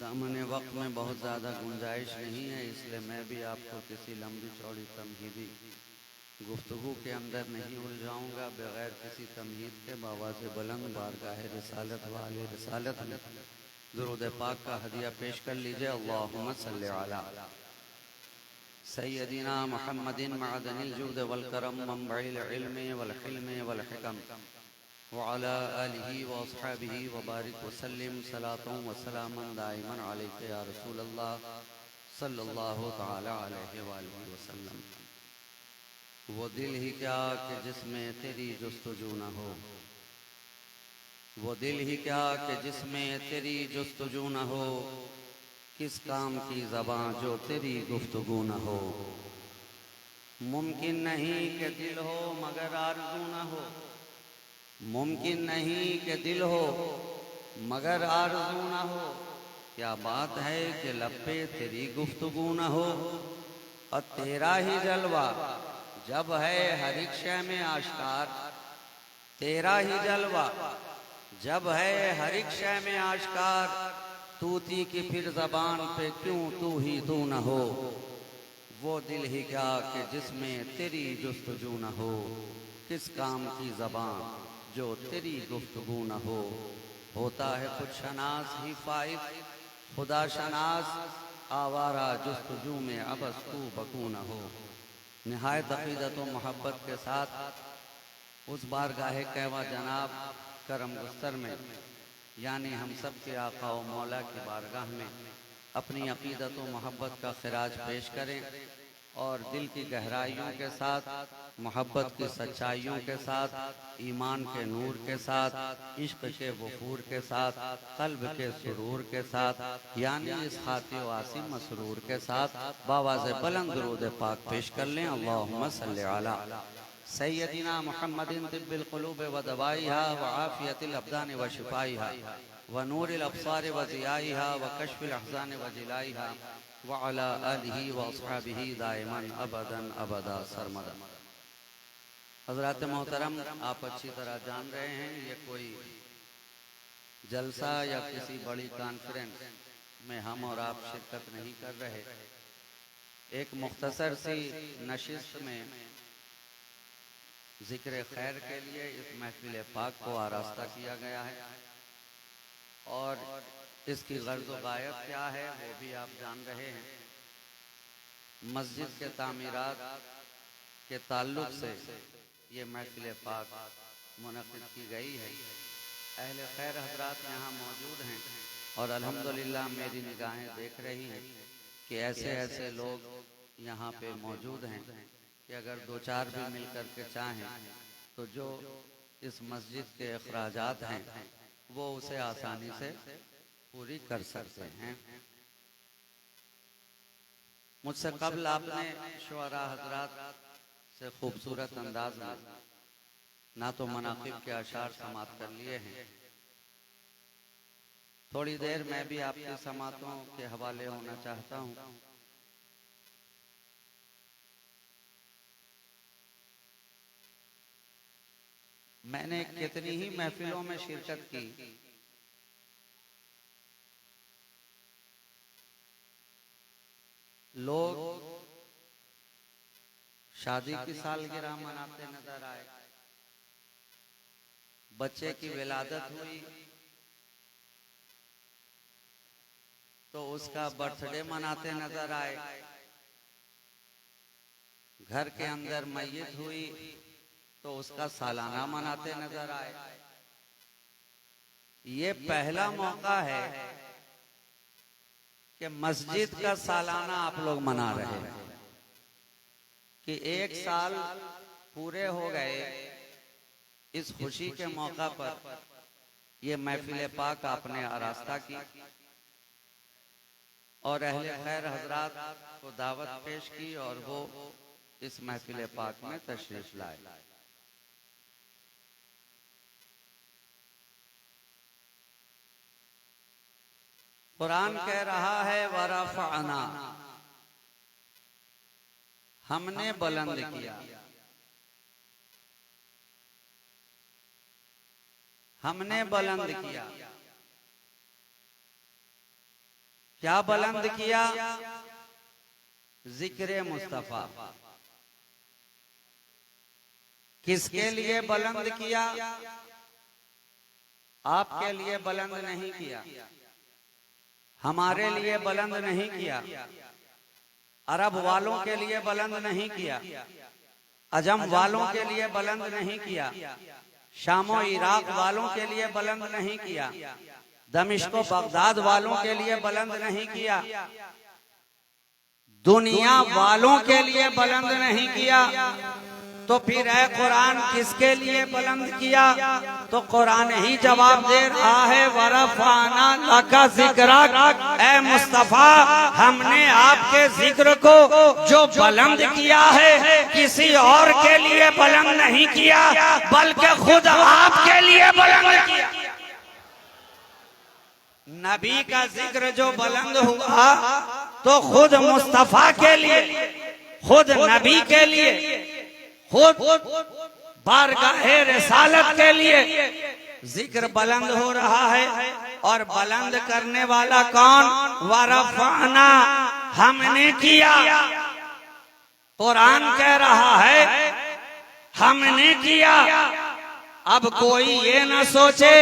दामन वक्त में बहुत ज़्यादा गुंजाइश नहीं है, इसलिए मैं भी आपको किसी लंबी चौड़ी तमहीदी गुफ्तगू के अंदर नहीं उलझाऊंगा। बगैर किसी तमहीद के बाबा से बुलंद बारगाह रिसालत वाले रिसालत में दुरूद पाक का हदिया पेश कर लीजिए। अल्लाहुम्मा सल्ली अला सय्यदिना मुहम्मदिन मअदनिल जुद वल करम मंबइल इल्म वल हिल्म वल हिकम व अला आलिहि व अस्हाबिहि व बारिक व सल्लिम सलातन व सलामन दाइमन अलैका या रसूल अल्लाह सल्लल्लाहु तआला अलैहि व आलिहि वसल्लम। वो दिल ही क्या कि जिसमें तेरी जुस्तजू न हो, वो दिल ही क्या कि जिसमें तेरी जुस्तजू न हो, किस काम की ज़बां जो तेरी गुफ्तगू न हो। मुमकिन नहीं कि दिल हो मगर आरज़ू न हो, मुमकिन नहीं कि दिल हो मगर आरज़ू न हो। क्या बात है कि लब पे तेरी गुफ्तगू न हो, और तेरा ही जलवा जब है हर एक शय में आश्कार, तेरा ही जलवा जब है हर एक शय में आश्कार। तूती की फिर ज़बान पे क्यों तू ही तू न हो। वो दिल ही क्या कि जिसमें तेरी जुस्तजू न हो, किस काम की ज़बान जो तेरी गुफ्तगू न हो। होता है खुद शनास ही फाइज खुदा शनास, आवारा जुस्तजू में अबस तू बकू न हो। निहायत अक़ीदत व मोहब्बत के साथ उस बारगाह कहवा जनाब करम गुस्तर में, यानी हम सब के आका व मौला की बारगाह में अपनी अक़ीदत व मोहब्बत का खिराज पेश करें, और दिल की गहराइयों के साथ, मोहब्बत की सच्चाइयों के साथ, ईमान के नूर के साथ, इश्क के वफूर के साथ, क़ल्ब के सुरूर के साथ, यानी इस खाती व आसी मसरूर के साथ बावाज़ बुलंद दुरूद पाक पेश कर लें। अल्लाहुम्मा सल्ली अला सय्यदिना मुहम्मदिन तिब्बिल क़ुलूब व दवाइहा व आफ़ियतिल अब्दान व शिफ़ाइहा व नूरिल अब्सार व ज़ियाइहा व कश्फ़िल अहज़ान व जिलाइहा व अला आलिहि व अस्हाबिहि दाइमन अबदन अबदा सरमदा। हज़रात मोहतरम, आप अच्छी तरह जान रहे हैं ये कोई जलसा या किसी बड़ी कॉन्फ्रेंस में हम और आप शिरकत नहीं कर रहे। एक मुख्तसर सी नशिस्त में ज़िक्र खैर के लिए इस महफिल पाक को आरास्ता किया गया है, और इसकी गर्ज़ व गायत क्या है वो भी आप जान रहे हैं। मस्जिद के तामीरात के ताल्लुक़ से ये महफिल पाक मुनक़िद की गई है। अहले खैर हज़रात यहाँ मौजूद हैं, और अल्हम्दुलिल्लाह मेरी निगाहें देख रही हैं कि ऐसे ऐसे लोग यहाँ पे मौजूद हैं कि अगर दो चार भी मिल कर के चाहें तो जो इस मस्जिद के अखराजात हैं वो उसे आसानी से पूरी कर सकते हैं। मुझसे कबल आपने शुअरा हज़रात से खूबसूरत अंदाज में ना तो मनाक़िब के अशार समात कर लिए हैं। थोड़ी देर मैं भी आपकी समातों के हवाले होना चाहता हूँ। मैंने कितनी ही महफिलों में शिरकत की, लोग शादी की सालगिरह मनाते नजर आए, बच्चे की विलादत हुई तो उसका बर्थडे मनाते नजर आए, घर के अंदर मैयत हुई तो उसका सालाना मनाते नजर आए। ये पहला मौका है कि मस्जिद का सालाना आप लोग मना रहे हैं कि 1 साल पूरे हो गए। इस खुशी के मौका पर ये महफिल पाक आपने आरास्ता की और अहले खैर हजरात को दावत पेश की और वो इस महफिल पाक में तशरीफ लाए। कुरान कह रहा है वरफ़अना, हमने बुलंद किया, हमने बुलंद किया। क्या बुलंद किया? जिक्र मुस्तफा। किसके लिए बुलंद किया? आपके लिए बुलंद नहीं किया, हमारे लिए बुलंद नहीं किया, अरब वालों के लिए बुलंद नहीं किया, अजम वालों के लिए बुलंद नहीं किया, शामो इराक वालों के लिए बुलंद नहीं किया, दमिश्को बगदाद वालों के लिए बुलंद नहीं किया, दुनिया वालों के लिए बुलंद नहीं किया। तो फिर है कुरान किसके लिए बुलंद किया? तो कुरान ही जवाब दे रहा है वरफ़अना लका ज़िक्रक, ए मुस्तफा हमने आपके जिक्र को जो बुलंद किया है किसी और के लिए बुलंद नहीं किया बल्कि खुद आपके लिए बुलंद किया। नबी का जिक्र जो बुलंद हुआ तो खुद मुस्तफा के लिए, खुद नबी के लिए, खुद बारगाहे रिसालत के लिए जिक्र बुलंद हो रहा है। और बुलंद करने वाला कौन? वरफ़अना, हमने किया। कुरान कह रहा है हमने किया। अब कोई ये न सोचे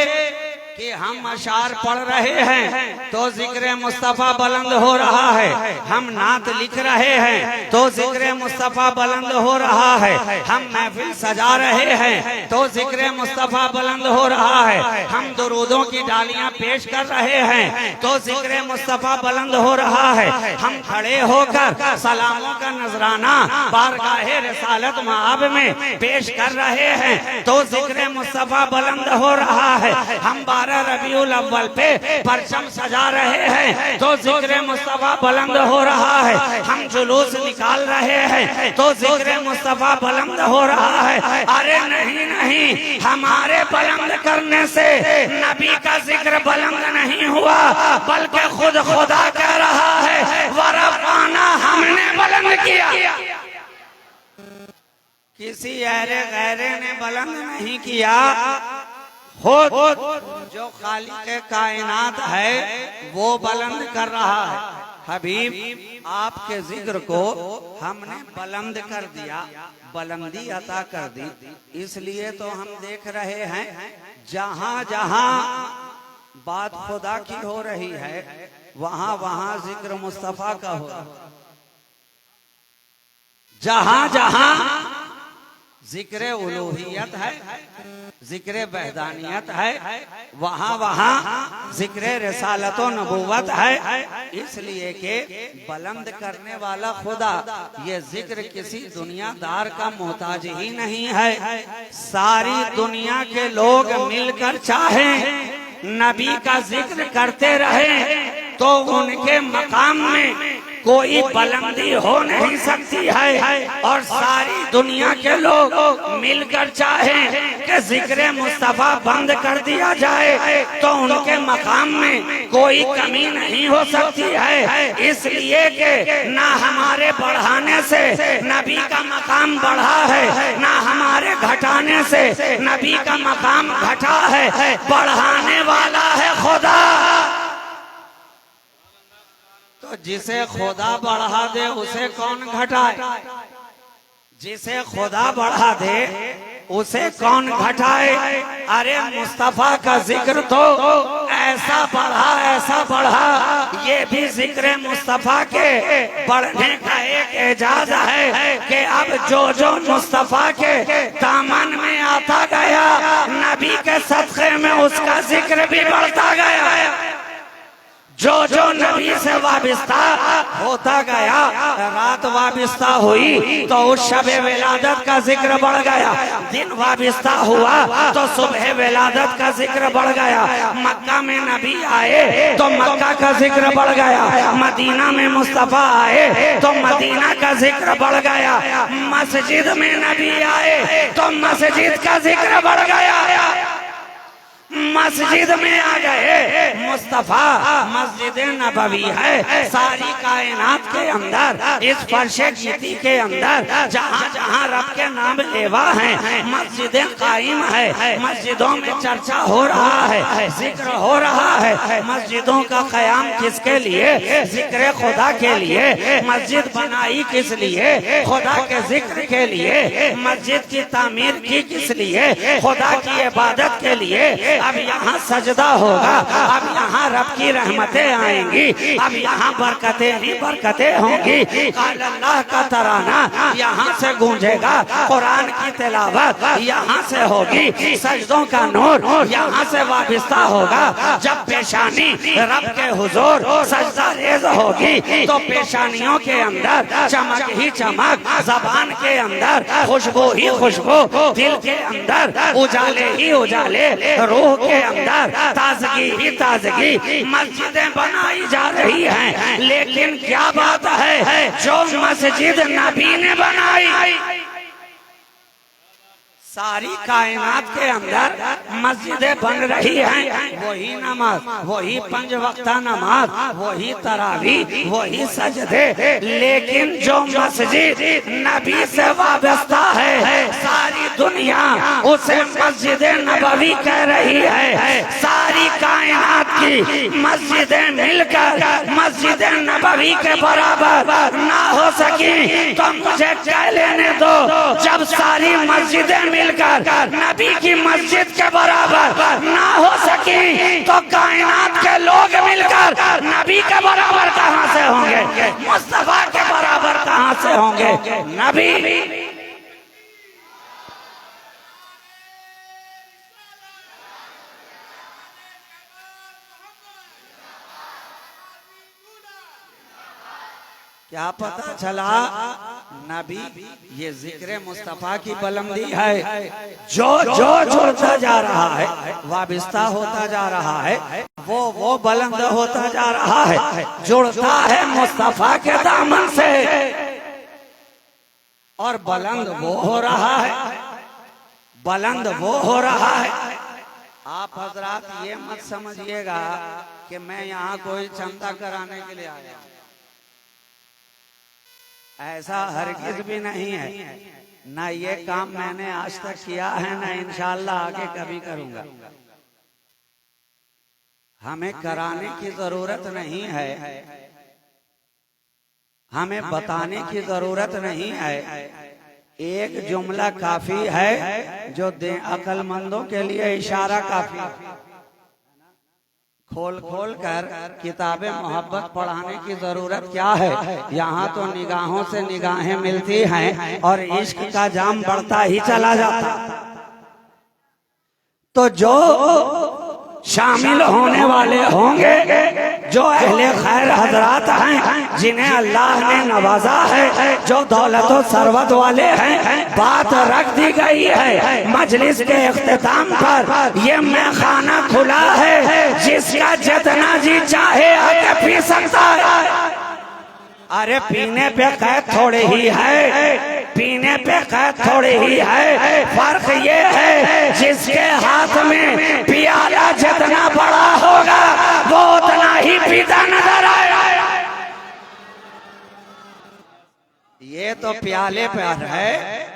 कि हम अशार पढ़ रहे हैं तो जिक्र मुस्तफा बुलंद हो रहा है, हम नात लिख रहे हैं तो जिक्र मुस्तफा बुलंद हो रहा है, हम महफिल सजा रहे हैं तो जिक्र मुस्तफा बुलंद हो रहा है, हम दुरूदों की डालियां पेश कर रहे हैं तो जिक्र मुस्तफा बुलंद हो रहा है, हम खड़े होकर सलामों का नजराना बारगाहे रिसालत मआब में पेश कर रहे हैं तो जिक्र मुस्तफा बुलंद हो रहा है, हम 12 रबीउल अव्वल पे परचम सजा रहे हैं तो जिक्र मुस्तफा बुलंद हो रहा है, हम जुलूस निकाल रहे हैं तो जिक्र मुस्तफा बुलंद हो रहा है। अरे नहीं नहीं, हमारे बुलंद करने से नबी का जिक्र बुलंद नहीं हुआ बल्कि खुद खुदा कह रहा है वरफ़अना, हमने बुलंद किया। किसी अहले गैरे ने बुलंद नहीं किया, खुद जो खालिक कायनात है वो बुलंद कर रहा है। हबीब आपके जिक्र को हमने बुलंद कर दिया, बुलंदी अता कर दी। इसलिए तो हम देख रहे हैं जहां जहां बात खुदा की हो रही है वहां वहां जिक्र मुस्तफा का हो रहा है। जहां जहां जिक्र उलूहियत है, जिक्र वहदानियत है, वहां वहां जिक्र रिसालत व नबुव्वत है। इसलिए के बुलंद करने वाला खुदा, ये जिक्र किसी दुनियादार का मोहताज ही नहीं है। सारी दुनिया के लोग मिलकर चाहें नबी का जिक्र करते रहे तो उनके मकाम में कोई बुलंदी हो नहीं सकती है। और सारी दुनिया के लोग मिलकर चाहें कि जिक्र मुस्तफा बंद कर दिया जाए तो उनके मकाम में कोई कमी नहीं हो सकती है। इसलिए कि ना हमारे बढ़ाने से नबी का मकाम बढ़ा है, ना हमारे घटाने से नबी का मकाम घटा है। बढ़ाने वाला है खुदा। तो जिसे खुदा बढ़ा दे उसे कौन घटाए? जिसे खुदा बढ़ा दे उसे कौन घटाए? अरे मुस्तफा का जिक्र तो ऐसा बढ़ा, ऐसा बढ़ा, ये भी जिक्र मुस्तफा के बढ़ने का एक एजाज है कि अब जो जो मुस्तफा के दामन में आता गया नबी के सदक़े में उसका जिक्र भी बढ़ता गया। जो जो नबी से वाबिस्ता होता गया, रात वाबिस्ता हुई तो उस शबे विलादत का जिक्र बढ़ गया, दिन वाबिस्ता हुआ तो सुबह विलादत का जिक्र बढ़ गया, मक्का में नबी आए तो मक्का का जिक्र बढ़ गया, मदीना में मुस्तफा आए तो मदीना का जिक्र बढ़ गया, मस्जिद में नबी आए तो मस्जिद का जिक्र बढ़ गया। मस्जिद में आ गए मुस्तफा, मस्जिद नबवी है सारी कायनात के अंदर, इस फर्शे गिती के अंदर जहाँ जहाँ रब के नाम लेवा है, मस्जिदें कायम है, मस्जिदों में चर्चा हो रहा है, जिक्र हो रहा है। मस्जिदों का कयाम किसके लिए? जिक्र खुदा के लिए। मस्जिद बनाई किस लिए? खुदा के जिक्र के लिए। मस्जिद की तामीर की किस लिए? खुदा की इबादत के लिए। अब यहाँ सजदा होगा, अब यहाँ रब की रहमतें आएंगी, अब यहाँ बरकतें ही बरकतें होंगी। अल्लाह का तराना यहाँ से गूंजेगा, कुरान की तिलावत यहाँ से होगी, सजदों का नूर यहाँ से वाबिस्ता होगा। जब पेशानी रब के हुजूर सजदा रेज होगी तो पेशानियों के अंदर चमक ही चमक, जबान के अंदर खुशबू ही खुशबू, दिल के अंदर उजाले ही उजाले, रूह के अंदर ताजगी ही ताजगी। मस्जिदें बनाई जा रही हैं, लेकिन क्या बात है, जो मस्जिद नबी ने बनाई, सारी कायनात के अंदर मस्जिदें बन रही हैं, वही नमाज, वही पंज वक्ता नमाज, वही तरावी, वही सजदे, लेकिन जो मस्जिद नबी से वाबस्ता है सारी दुनिया उसे मस्जिद नबवी कह रही है। सारी कायनात की मस्जिदें मिलकर मस्जिद नबवी के बराबर ना हो सकी तो मुझे कह लेने दो, जब सारी मस्जिदें मिलकर नबी की मस्जिद के बराबर ना हो सकी तो कायनात के लोग मिलकर नबी के बराबर कहां से होंगे? मुस्तफा के बराबर कहां से होंगे? नबी। क्या पता चला? नबी ये जिक्र मुस्तफा की बुलंदी है, जो जो जुड़ता जा रहा है, वाबिस्ता होता जा रहा है, वो बुलंद होता जा रहा है, जुड़ता है मुस्तफा के दामन से और बुलंद वो हो रहा है, बुलंद वो हो रहा है। आप हजरात ये मत समझिएगा कि मैं यहाँ कोई चंदा कराने के लिए आया, ऐसा हरगिज भी नहीं है। ना ये काम मैंने आज तक किया है, ना इंशाअल्लाह आगे कभी करूंगा। हमें कराने की जरूरत नहीं है, हमें बताने की जरूरत नहीं है। एक जुमला काफी है, जो अक्लमंदों के लिए इशारा काफी है। खोल खोल कर किताबें मोहब्बत पढ़ाने की जरूरत क्या है? यहाँ तो निगाहों से निगाहें मिलती हैं और इश्क का जाम बढ़ता ही चला जाता। तो जो शामिल होने वाले होंगे, जो अहले खैर हजरात हैं, जिन्हें अल्लाह ने नवाजा है, जो दौलत और सरवत वाले हैं, बात रख दी गई है मजलिस के इख्तिताम पर। ये मैखाना खुला है, जिसका जितना जी चाहे आके पी सकता है। अरे पीने पे कैद थोड़ी ही है, पीने पे कैद थोड़ी ही है। फर्क ये है, जिसके हाथ में पियाला जितना बड़ा होगा वो उतना ही पीता नजर आएगा। ये तो प्याले पर है,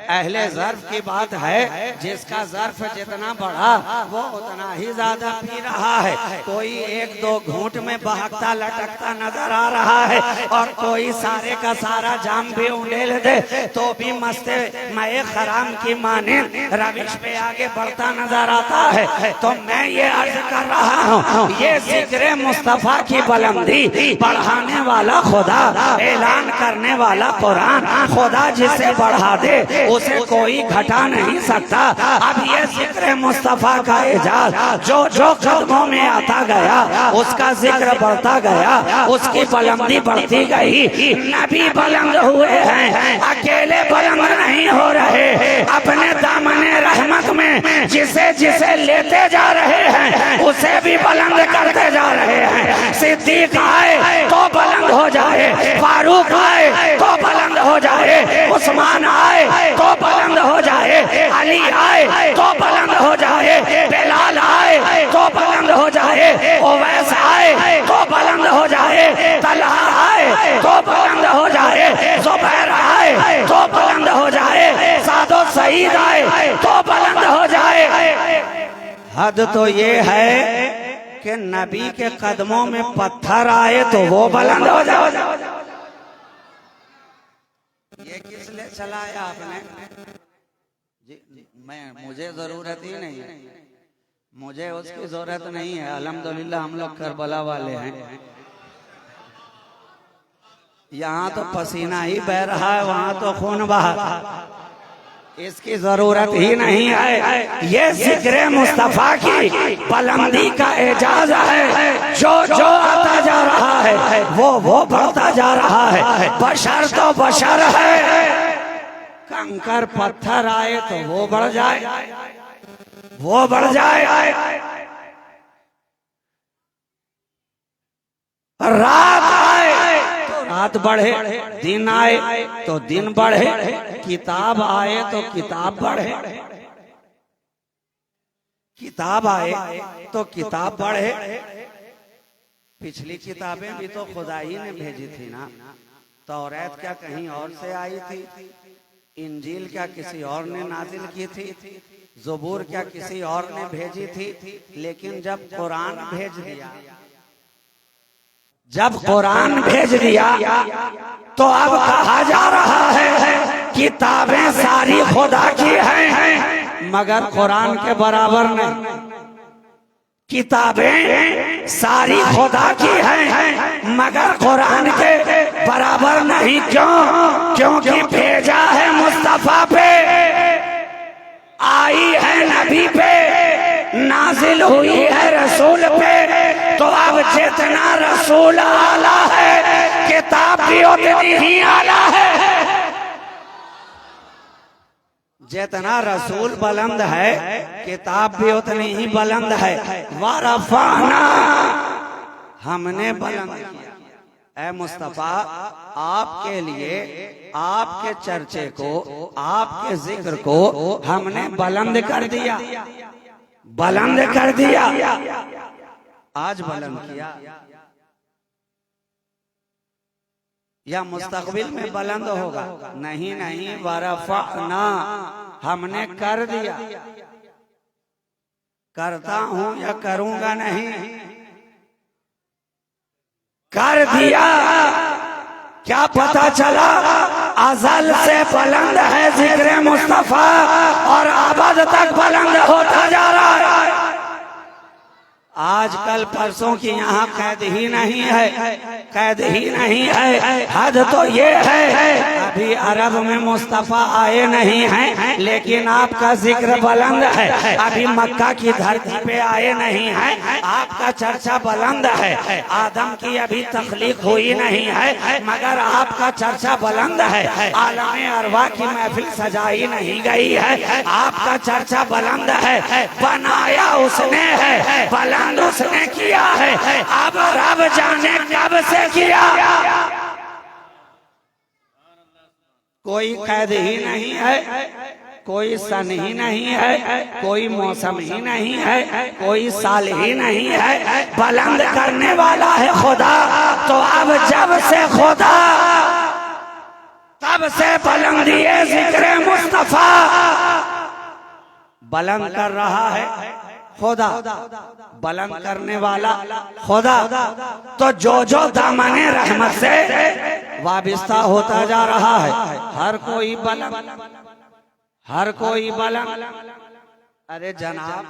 अहले ज़र्फ की बात है। जिसका ज़र्फ जितना बड़ा वो उतना ही ज्यादा पी रहा है। कोई एक दो घूंट में बहकता लटकता नजर आ रहा है और कोई सारे का सारा जाम भी उंडेल दे तो भी मस्ते मैं खराम की माने रविश पे आगे बढ़ता नजर आता है। तो मैं ये अर्ज कर रहा हूँ, ये जिक्र मुस्तफा की बुलंदी बढ़ाने वाला खुदा, ऐलान करने वाला कुरान, खुदा जिसे बढ़ा दे उसे कोई घटा नहीं सकता। अब ये जिक्र मुस्तफा का एजाज जो जो कदमों में आता गया उसका जिक्र बढ़ता गया, उसकी बुलंदी बढ़ती गई। नबी बुलंद हुए हैं, अकेले बुलंद नहीं हो रहे, अपने दामने रहमत में जिसे जिसे लेते जा रहे हैं उसे भी बुलंद करते जा रहे हैं। सिद्दीक आए तो बुलंद हो जाए, फारूक आए तो बुलंद हो जाए, उस्मान आए तो बुलंद हो जाए, अली आए तो बुलंद हो जाए, बिलाल आए तो बुलंद हो जाए, उवैस आए तो बुलंद हो जाए, तलहा आए तो बुलंद हो जाए, जुबैर आए तो बुलंद हो जाए, सादो सईद आए तो बुलंद हो जाए। हद तो ये है कि नबी के कदमों में पत्थर आए तो वो बुलंद हो जाए। ये किस लिए चलाया आपने? जी, मुझे जरूरत ही नहीं है, मुझे उसकी जरूरत नहीं है। अल्हम्दुलिल्लाह हम लोग करबला वाले हैं, यहाँ तो पसीना ही बह रहा है, वहाँ तो खून बहा, इसकी जरूरत ही नहीं है। ये जिक्र मुस्तफा की बुलंदी का एजाज है, जो जो आता जा रहा है वो बढ़ता जा रहा है। बशर तो बशर है, कंकर पत्थर आए तो वो बढ़ जाए, वो बढ़ जाए। रात आए तो रात बढ़े, दिन आए तो दिन बढ़े, किताब आए तो किताब बढ़े, किताब आए तो किताब बढ़े। पिछली किताबें भी तो खुदा ही ने भेजी थी ना। तौरात क्या कहीं और से आई थी, इंजील क्या किसी और ने नाजिल की थी, ज़बूर क्या किसी और ने भेजी थी। लेकिन जब कुरान भेज दिया, जब कुरान भेज दिया तो अब कहा जा रहा है किताबें सारी खुदा की हैं मगर कुरान के बराबर नहीं। किताबें सारी खुदा की हैं मगर कुरान के बराबर नहीं। क्यों? क्योंकि भेजा है मुस्तफा पे, आई है नबी पे, नाजिल हुई है रसूल पे। तो अब जितना रसूल आला है किताब भी उतनी ही आला है। जितना रसूल बुलंद है किताब भी उतनी ही बुलंद है। वरफाना, हमने बुलंद किया। ऐ मुस्तफा, आपके लिए, आपके चर्चे को, आपके जिक्र को हमने बुलंद कर दिया, बुलंद कर दिया। आज बुलंद किया या मुस्तकबिल में बुलंद होगा? नहीं नहीं, वरफअना, हमने कर दिया। करता हूं या करूंगा नहीं, कर दिया। क्या पता चला? अज़ल से बुलंद है जिक्र मुस्तफा और अबद तक बुलंद होता जा रहा है। आजकल परसों की यहाँ कैद ही नहीं है, कैद ही नहीं है। हद तो ये है अभी अरब में मुस्तफा आए नहीं हैं लेकिन आपका जिक्र बुलंद है। अभी मक्का की धरती पे आए नहीं हैं, आपका चर्चा बुलंद है। आदम की अभी तख्लीक हुई नहीं है मगर आपका चर्चा बुलंद है। आलम अरवा की महफिल सजाई नहीं गई है, आपका चर्चा बुलंद है। बनाया उसने है, बुलंद उसने किया है। अब रब जाने कब से किया। कोई कैद ही नहीं है, कोई सन ही नहीं है, कोई मौसम ही नहीं है, कोई साल ही नहीं है। बुलंद करने वाला है खुदा। तो अब जब से खुदा, तब से बुलंदी जिक्र मुस्तफा बुलंद कर रहा है खुदा, बुलंद करने वाला खुदा। तो जो जो दामने रहमत से वाबिस्ता होता जा रहा है, हर कोई बुलंद, हर कोई बुलंद। अरे जनाब,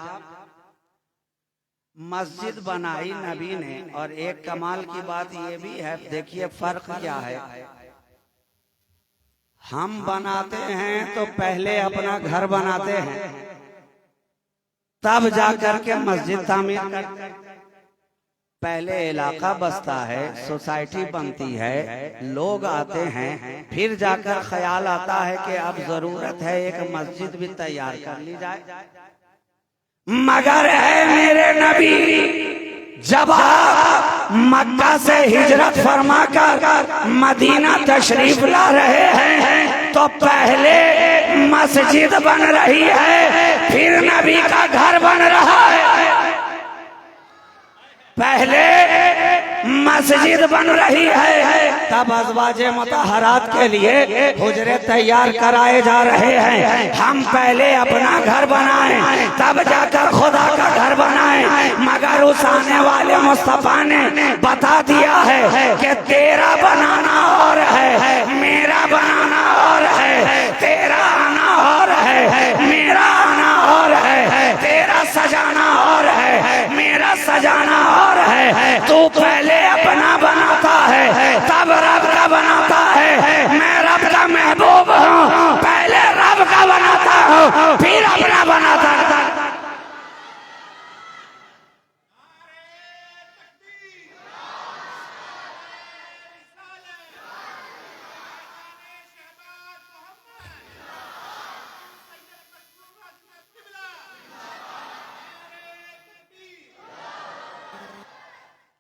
मस्जिद बनाई नबी ने, और एक कमाल की बात ये भी है, देखिए फर्क क्या है। हम बनाते हैं तो पहले अपना घर बनाते हैं, तब जाकर के मस्जिद तामीर करते हैं। पहले इलाका बसता है, सोसाइटी बनती है, लोग आते हैं, फिर जाकर ख्याल आता है कि अब जरूरत है एक मस्जिद भी तैयार कर ली जाए। मगर है मेरे नबी, जब आप मक्का से हिजरत फरमाकर मदीना तशरीफ ला रहे हैं तो पहले मस्जिद बन रही है, फिर नबी का घर बन रहा है। पहले मस्जिद बन रही है, तब अज़वाजे मुतहरात के लिए हुजरे तैयार कराए जा रहे हैं। हम पहले अपना घर बनाएं, तब जाकर खुदा का घर बनाएं। मगर उस आने वाले मुस्तफा ने बता दिया है कि तेरा बनाना और है, मेरा बनाना और है, तेरा आना और है, मेरा आना और है, तेरा सजाना और है, मेरा सजाना और है। तू पहले अपना बनाता है, तब रब का बनाता है। मैं रब का महबूब हूँ, पहले रब का बनाता हूँ, फिर अपना बनाता है।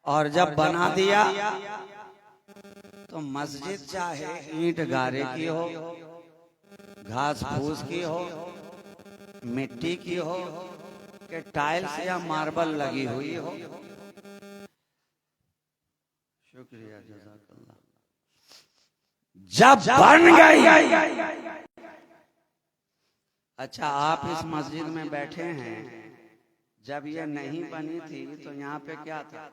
और जब बना दिया तो मस्जिद चाहे ईंट गारे की हो, घास फूस की हो, मिट्टी की हो, कि टाइल्स या मार्बल लगी हुई हो। शुक्रिया, जज़ाकल्लाह। जब बन गई, अच्छा आप इस मस्जिद में बैठे हैं, जब ये नहीं बनी थी तो यहाँ पे क्या था?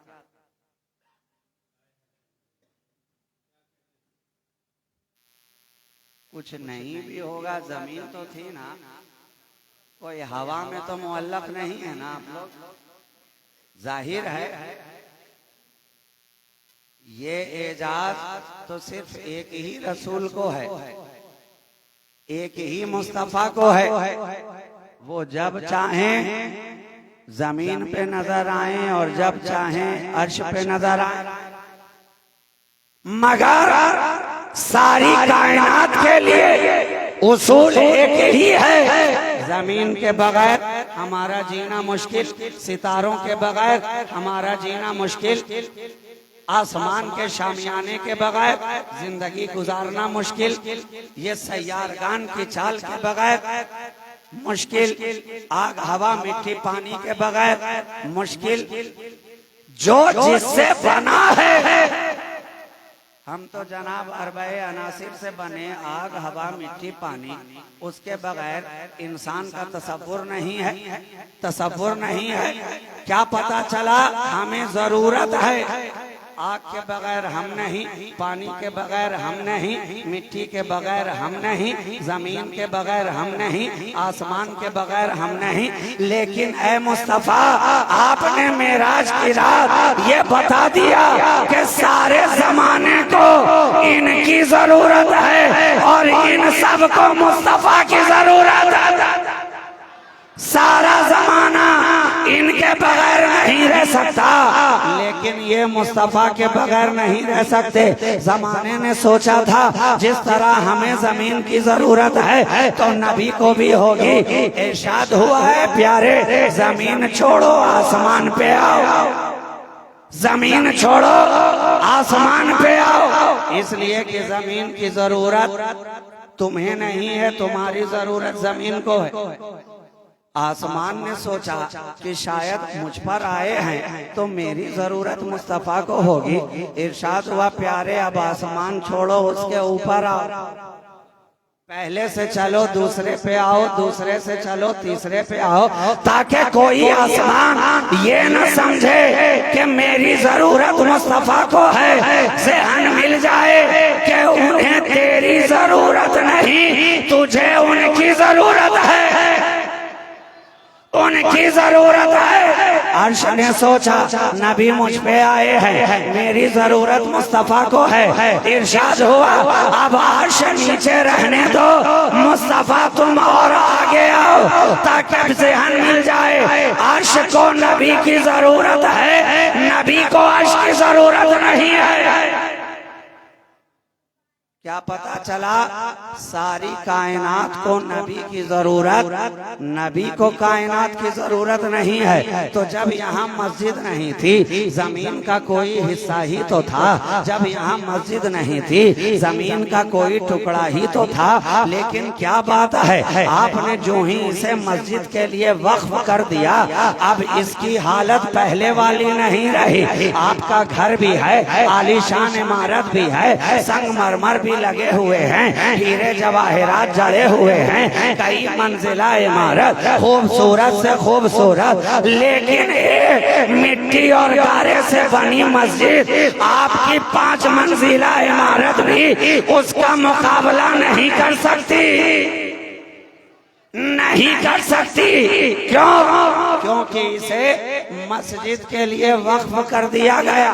कुछ नहीं भी होगा, जमीन तो थी ना, कोई हवा में तो मुअल्लक नहीं है ना आप लोग। जाहिर है ये एजाज तो सिर्फ एक ही रसूल को है, एक ही मुस्तफा को है। वो जब चाहें जमीन पे नजर आए और जब चाहें अर्श पे नजर आए। मगर सारी कायनात के लिए उसूल एक ही है, जमीन के बगैर हमारा जीना मुश्किल, सितारों के बगैर हमारा जीना मुश्किल, आसमान के शामियाने के बगैर जिंदगी गुजारना मुश्किल, ये सैयारगान की चाल के बगैर मुश्किल, आग हवा मिट्टी पानी के बगैर मुश्किल। जो जिससे बना है, हम तो जनाब अरबे अनासिर से बने, आग हवा मिट्टी पानी, उसके बगैर इंसान का तसव्वुर नहीं है, तसव्वुर नहीं है। क्या पता चला हमें जरूरत है, आग के बगैर हम नहीं, पानी के बगैर हम नहीं, मिट्टी के बगैर हम नहीं, जमीन के बगैर हम नहीं, आसमान के बगैर हम नहीं। लेकिन ए मुस्तफा, आपने मेराज की रात ये बता दिया कि सारे जमाने को इनकी जरूरत है और इन सब को मुस्तफा की जरूरत है। सारा जमाना इनके बगैर नहीं रह सकता, लेकिन ये मुस्तफा के बगैर नहीं रह सकते। जमाने ने सोचा था जिस तरह हमें जमीन की जरूरत है तो नबी को भी होगी। इरशाद हुआ है प्यारे, जमीन छोड़ो आसमान पे आओ, जमीन छोड़ो आसमान पे आओ। इसलिए कि जमीन की जरूरत तुम्हें नहीं है, तुम्हारी जरूरत जमीन को है। आसमान ने सोचा कि शायद मुझ पर आए हैं तो मेरी जरूरत मुस्तफा को होगी। इरशाद हुआ प्यारे, अब आसमान छोड़ो, उसके ऊपर आओ। पहले से चलो दूसरे पे आओ, दूसरे से चलो तीसरे पे आओ, ताकि कोई आसमान ये न समझे कि मेरी जरूरत मुस्तफा को है। ज़हन मिल जाए कि उन्हें तेरी जरूरत नहीं, तुझे उनकी जरूरत है, उनकी जरूरत है। अर्श ने सोचा नबी मुझ पे आए हैं, मेरी जरूरत मुस्तफा को है। इरशाद हुआ अब अर्श नीचे रहने दो, मुस्तफा तुम और आगे आओ ताकि ज़हन मिल जाए। अर्श को नबी की जरूरत है, नबी को अर्श की जरूरत नहीं है। क्या पता चला सारी कायनात को नबी की जरूरत, नबी को कायनात की जरूरत नहीं है। तो जब यहाँ मस्जिद नहीं थी, जमीन का कोई हिस्सा ही तो था। जब यहाँ मस्जिद नहीं थी, जमीन का कोई टुकड़ा ही तो था। लेकिन क्या बात है, आपने जो ही इसे मस्जिद के लिए वक्फ कर दिया, अब इसकी हालत पहले वाली नहीं रही। आपका घर भी है, आलीशान इमारत भी है, संगमरमर भी लगे हुए हैं, हीरे जवाहरात जड़े हुए हैं, कई मंजिला इमारत, खूबसूरत से खूबसूरत। लेकिन एक मिट्टी और गारे से बनी मस्जिद आपकी 5 मंजिला इमारत भी उसका मुकाबला नहीं कर सकती, नहीं कर सकती। क्यों? क्योंकि इसे मस्जिद के लिए वक्फ कर दिया गया,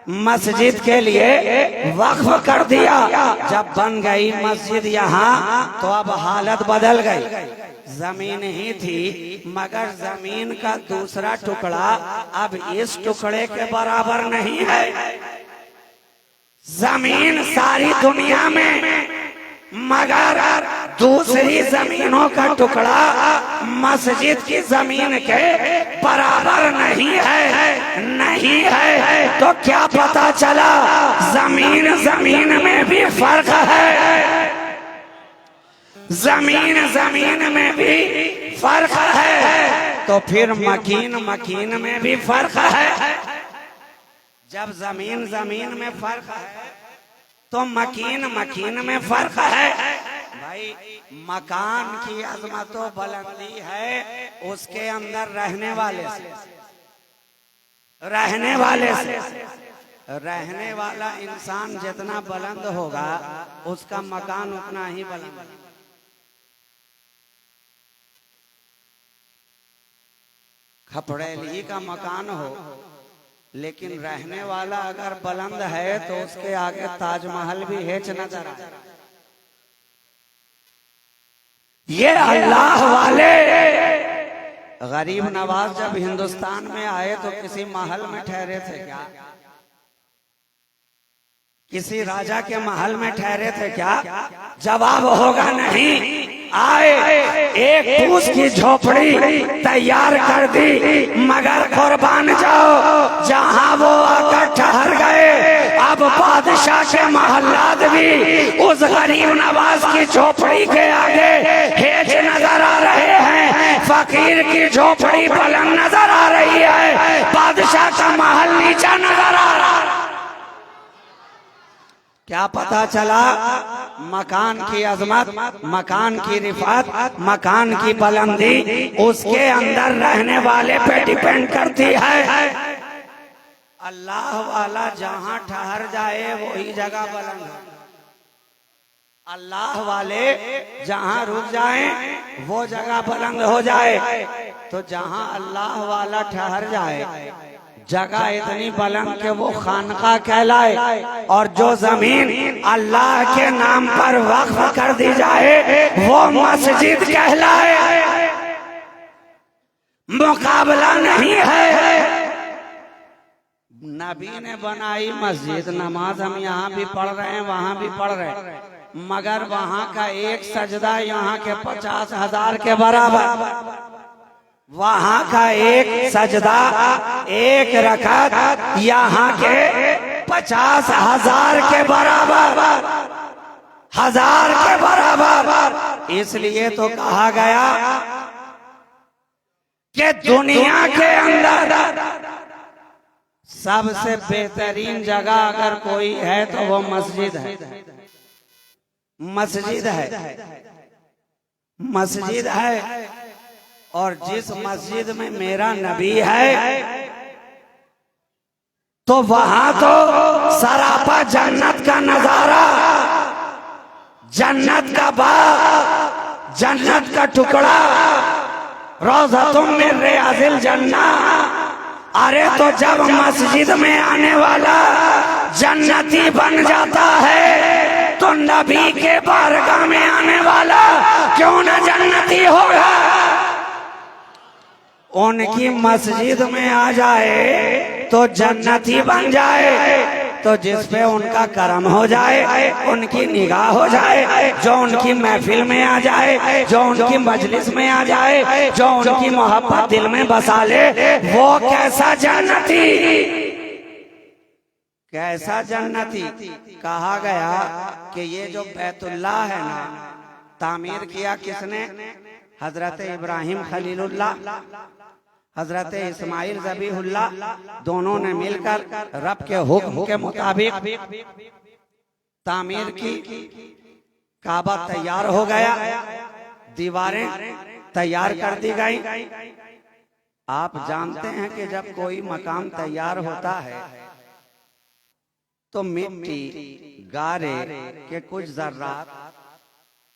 मस्जिद के लिए वक्फ कर दिया। जब बन गई मस्जिद यहाँ तो अब हालत बदल गई। जमीन ही थी मगर जमीन का दूसरा टुकड़ा अब इस टुकड़े के बराबर नहीं है। जमीन सारी दुनिया में मगर दूसरी जमीनों का टुकड़ा मस्जिद की जमीन के बराबर नहीं है, नहीं है। तो क्या पता चला जमीन जमीन में भी फर्क है, जमीन जमीन में भी फर्क है। तो फिर मकीन मकीन में भी फर्क है। जब जमीन जमीन में फर्क है तो मकीन मकीन में फर्क है। भाई मकान की अजमत व बुलंदी है उसके अंदर रहने वाले से, रहने वाले से। रहने वाला इंसान जितना बुलंद होगा उसका मकान उतना ही बुलंद। खपड़ेली का मकान हो लेकिन रहने वाला अगर बुलंद है तो उसके आगे ताजमहल भी हेच नजर आए। ये अल्लाह वाले गरीब नवाज जब हिंदुस्तान में आए तो किसी महल में ठहरे थे क्या? किसी राजा के महल में ठहरे थे क्या? जवाब होगा नहीं। आए एक फूस की झोपड़ी तैयार कर दी मगर कुर्बान जाओ जहां वो आकर ठहर गए। अब बादशाह के महल्लात भी उस गरीब नवाज की झोपड़ी के आगे हेच नजर आ रहे हैं। फकीर की झोपड़ी बुलंद नजर आ रही है, बादशाह का महल नीचा नजर आ रहा है। क्या पता चला मकान की अजमत, मकान की रिफात, मकान की बुलंदी उसके अंदर रहने वाले पे डिपेंड करती है। अल्लाह वाला जहां ठहर जाए वही जगह बुलंद है। अल्लाह वाले जहां रुक जाएं वो जगह बुलंद हो जाए। तो जहां अल्लाह वाला ठहर जाए जगह इतनी बुलंद के वो खानका कहलाए। और जो जमीन अल्लाह के नाम पर वक्फ कर दी जाए वो मस्जिद कहलाए। मुकाबला नहीं है। नबी ने बनाई मस्जिद, नमाज हम यहाँ भी पढ़ रहे हैं वहाँ भी पढ़ रहे हैं, मगर वहाँ का एक सजदा यहाँ के 50,000 के बराबर। वहाँ का एक सजदा, एक रकात यहाँ के 50,000 के बराबर, 1000 के बराबर। इसलिए तो कहा गया कि दुनिया के अंदर सबसे बेहतरीन जगह अगर कोई है तो वो मस्जिद है, मस्जिद है, मस्जिद है। और जिस मस्जिद में मेरा नबी है तो वहां तो सरापा जन्नत का नजारा, जन्नत का बाग, जन्नत का टुकड़ा, रोज़तुम मिन रियाज़िल जन्नह। अरे तो जब मस्जिद में आने वाला जन्नती बन जाता है तो नबी के बारगाह में आने वाला क्यों न जन्नती होगा। उनकी मस्जिद में आ जाए तो जन्नती बन जाए। तो जिस पे उनका करम हो जाए, उनकी निगाह हो जाए, जो उनकी महफिल में आ जाए, जो उनकी मजलिस में आ जाए, जो उनकी मोहब्बत दिल में बसा ले, वो कैसा जन्नती, कैसा जन्नती। कहा गया कि ये जो बैतुल्लाह है ना, तामीर किया किसने? हजरत इब्राहिम खलीलुल्लाह, हजरत इस्माइल ज़बीहुल्लाह, दोनों ने मिलकर रब के हुक्म के मुताबिक तामीर की। काबा तैयार हो गया, दीवारें तैयार कर दी गई। आप जानते हैं कि जब कोई मकाम तैयार होता है तो मिट्टी गारे के कुछ जर्रात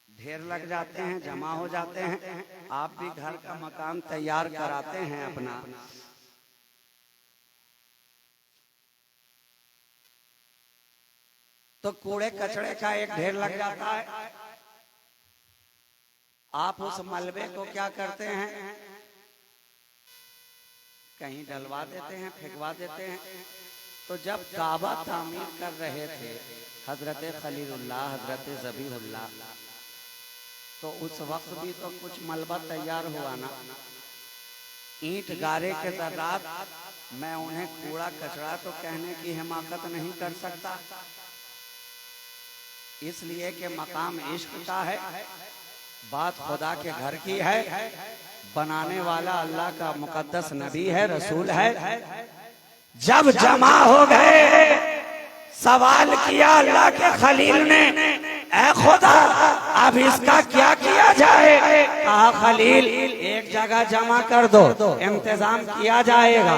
ढेर लग जाते हैं, जमा हो जाते हैं। आप भी घर का मकान तैयार कराते हैं अपना, तो कूड़े कचड़े का एक ढेर लग जाता है। आप उस मलबे को क्या करते हैं? कहीं डलवा देते हैं, फेंकवा देते हैं। तो जब काबा तामीर कर रहे थे हजरत खलीलुल्लाह, हजरत ज़बीहुल्लाह, तो उस वक्त भी तो कुछ मलबा तैयार हुआ ना। ईंट गारे के ज़र्रात, मैं उन्हें कूड़ा कचरा तो कहने की हिमाकत नहीं कर सकता, इसलिए कि मकाम इश्क का है, बात खुदा के घर की है, बनाने वाला अल्लाह का मुकद्दस नबी है, रसूल है। जब जमा हो गए, सवाल किया अल्लाह के खलील ने, ऐ खुदा अब इसका क्या किया जाए? कहा खलील एक जगह जमा कर दो, इंतजाम किया जाएगा।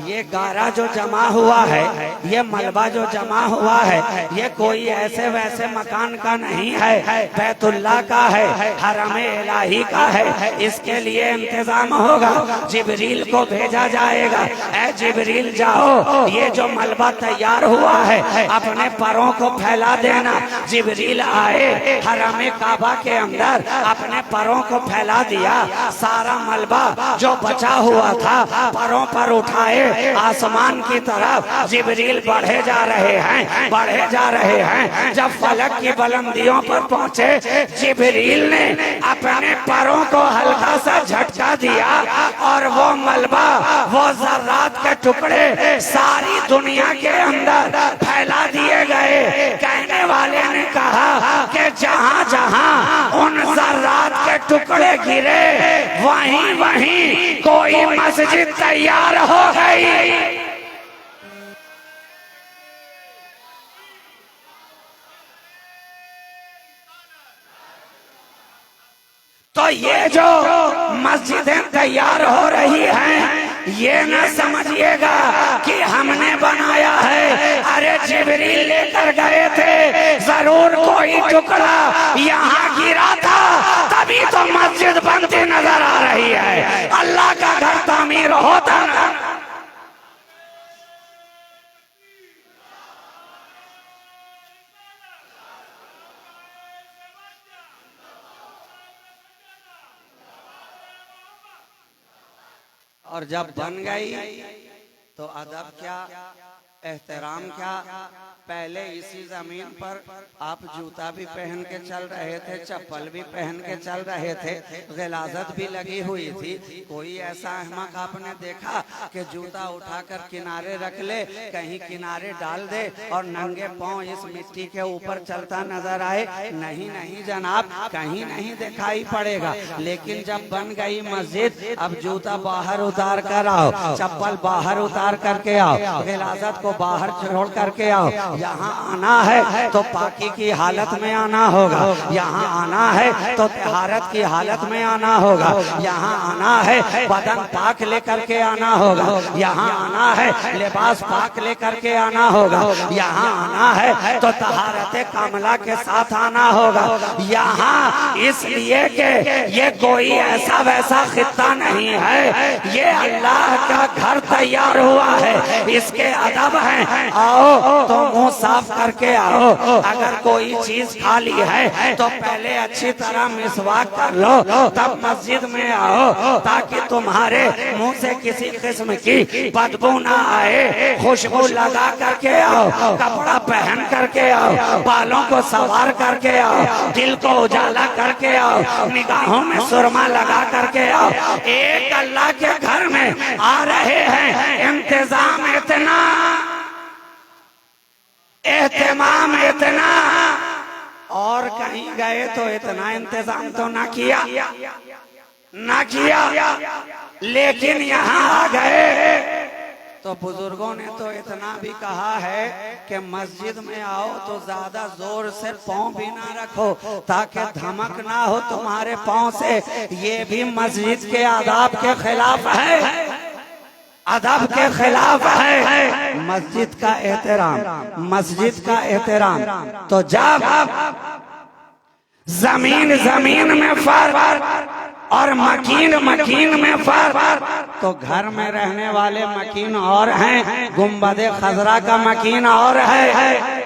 ये गारा जो जमा हुआ है, ये मलबा जो जमा हुआ है, ये कोई ऐसे वैसे मकान का नहीं है, बैतुल्लाह का है, हरम इलाही का है। इसके लिए इंतजाम होगा, जिब्रील को भेजा जाएगा। ऐ जिब्रील जाओ, ये जो मलबा तैयार हुआ है अपने परों को फैला देना। जिब्रील आए, हरम काबा के अंदर अपने परों को फैला दिया। सारा मलबा जो बचा हुआ था परों पर उठाए, आसमान की तरफ जिब्रील बढ़े जा रहे हैं, बढ़े जा रहे हैं। जब फलक की बुलंदियों पर पहुंचे, जिब्रील ने अपने परों को हल्का सा झटका दिया और वो मलबा, वो जर्रात के टुकड़े सारी दुनिया के अंदर फैला दिए गए। कहने वाले ने कहा कि जहां जहां उन जर्रात के टुकड़े गिरे, वहीं वहीं कोई मस्जिद तैयार हो गई। तो ये जो मस्जिदें तैयार हो रही हैं, ये न समझिएगा कि हमने बनाया है। अरे जिब्रील लेकर गए थे, जरूर कोई टुकड़ा यहाँ गिरा था, तभी तो मस्जिद बनती नजर आ रही है। अल्लाह का घर तामीर होता ना। और जब बन गई तो अदब क्या, एहतराम क्या। पहले इसी जमीन पर आप जूता भी पहन के चल रहे थे, चप्पल भी पहन के चल रहे थे, गिलाजत भी लगी हुई थी। कोई ऐसा अहमक आपने देखा कि जूता उठाकर किनारे रख ले, कहीं किनारे डाल दे और नंगे पांव इस मिट्टी के ऊपर चलता नजर आए? नहीं नहीं जनाब, कहीं नहीं दिखाई पड़ेगा। लेकिन जब बन गई मस्जिद, अब जूता बाहर उतार कर आओ, चप्पल बाहर उतार करके आओ, गिलाजत को बाहर छोड़ करके आओ, यहाँ आना है तो पाकी की हालत में आना होगा, यहाँ आना है तो तहारत की हालत में आना होगा, यहाँ आना है बदन पाक लेकर के आना होगा, यहाँ आना है लिबास पाक लेकर के आना होगा, यहाँ आना है तो तहारत कामला के साथ आना होगा। यहाँ इसलिए कि ये कोई ऐसा वैसा खित्ता नहीं है, ये अल्लाह का घर तैयार हुआ है, इसके अदब हैं। आओ तो मुंह साफ करके आओ, अगर कोई चीज खाली है तो पहले अच्छी तरह मिसवाक कर लो, तब मस्जिद में आओ, ताकि तुम्हारे मुंह से किसी किस्म की बदबू ना आए। खुशबू लगा करके आओ, कपड़ा पहन करके आओ, बालों को सवार करके आओ, दिल को उजाला करके आओ, निगाहों में सुरमा लगा करके आओ। एक अल्लाह के घर में आ रहे हैं, इंतजाम इतना, एहतमाम इतना, और कहीं गए तो इतना इंतजाम तो ना किया, लेकिन यहाँ आ गए तो बुजुर्गों ने तो इतना भी कहा है कि मस्जिद में आओ तो ज्यादा जोर से पाँव भी ना रखो, ताकि धमक ना हो तुम्हारे पाँव से। ये भी मस्जिद के आदाब के खिलाफ है, अदब के खिलाफ है। मस्जिद का एहतराम, मस्जिद का एहतराम। तो जब जमीन जमीन में फर्क और मकीन मकीन में फर्क, तो घर में रहने वाले मकीन और हैं, गुंबदे खजरा का मकीन और है,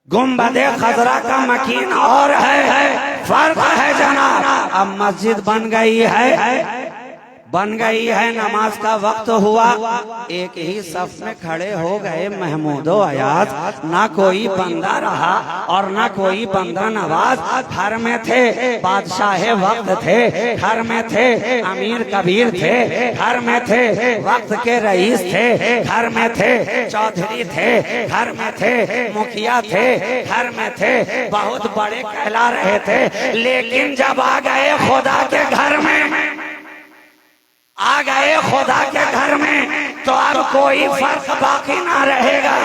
गुंबदे खजरा का मकीन और है, फर्क है जनाब। अब मस्जिद बन गई है, बन गई है, नमाज का वक्त हुआ, एक ही सफ में खड़े हो गए महमूदो अयाज, ना कोई बंदा रहा और ना कोई बंदा नवाज। घर में थे बादशाह वक्त थे, घर में थे अमीर कबीर थे, घर में थे वक्त के रईस थे, घर में थे चौधरी थे, घर में थे मुखिया थे, घर में थे बहुत बड़े कहला रहे थे। लेकिन जब आ गए खुदा के घर में, आ गए खुदा के घर में, तो अब कोई फर्क बाकी ना रहेगा।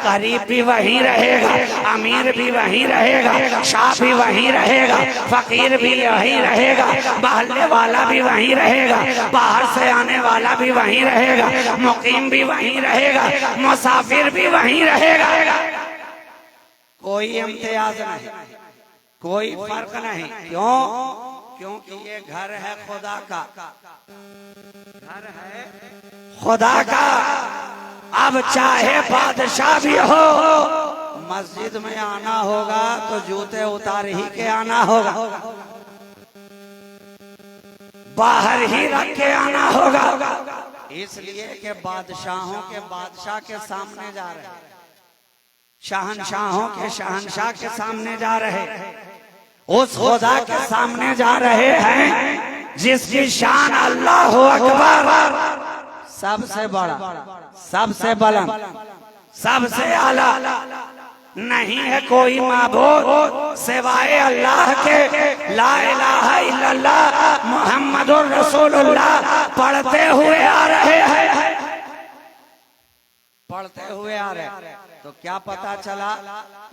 गरीब भी वही रहेगा, अमीर भी वही रहेगा, शाह भी वही रहेगा, फकीर भी वही रहेगा, मोहल्ले वाला भी वही रहेगा, बाहर से आने वाला भी वही रहेगा, मुकीम भी वही रहेगा, मुसाफिर भी वही रहेगा। कोई इम्तियाज नहीं, कोई फर्क नहीं। क्यों? क्योंकि ये घर है खुदा का, घर है खुदा का। अब चाहे बादशाह भी हो, मस्जिद में आना होगा तो जूते उतार ही के आना होगा, बाहर ही रख के आना होगा। इसलिए कि बादशाहों के बादशाह के सामने जा रहे, शहनशाहों के शहनशाह के सामने जा रहे, उस खुदा के सामने जा रहे हैं जिसकी शान अल्लाह अकबर, सबसे बड़ा, सबसे बुलंद, सबसे आला। नहीं है कोई माबूद सिवाय अल्लाह के। ला इलाहा इल्लल्लाह मुहम्मदुर रसूलुल्लाह पढ़ते हुए आ रहे हैं, पढ़ते हुए आ रहे। तो क्या पता चला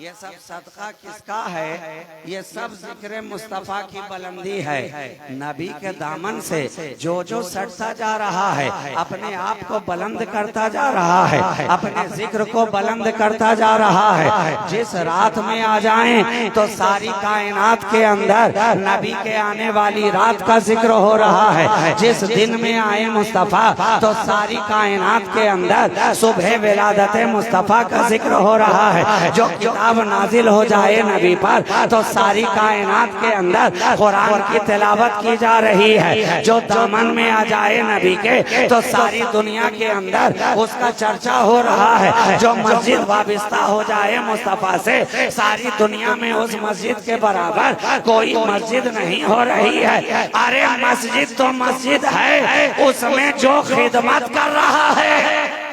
ये सब सदका किसका है? ये सब जिक्र मुस्तफा की बुलंदी है। नबी के दामन से जो जो सटता जा रहा है, अपने आप को बुलंद करता जा रहा है, अपने जिक्र को बुलंद करता जा रहा है। जिस रात में आ जाएं तो सारी कायनात के अंदर नबी के आने वाली रात का जिक्र हो रहा है। जिस दिन में आए मुस्तफा तो सारी कायनात के अंदर सुबह विलादत मुस्तफा का जिक्र हो रहा है। जो किताब नाजिल हो जाए नबी पर तो सारी कायनात के अंदर कुरान की तिलावत की जा रही है। जो दामन में आ जाए नबी के तो सारी दुनिया के अंदर उसका चर्चा हो रहा है। जो मस्जिद वाबिस्ता हो जाए मुस्तफा से, सारी दुनिया में उस मस्जिद के बराबर कोई मस्जिद नहीं हो रही है। अरे मस्जिद तो मस्जिद है, उसमें जो खिदमत कर रहा है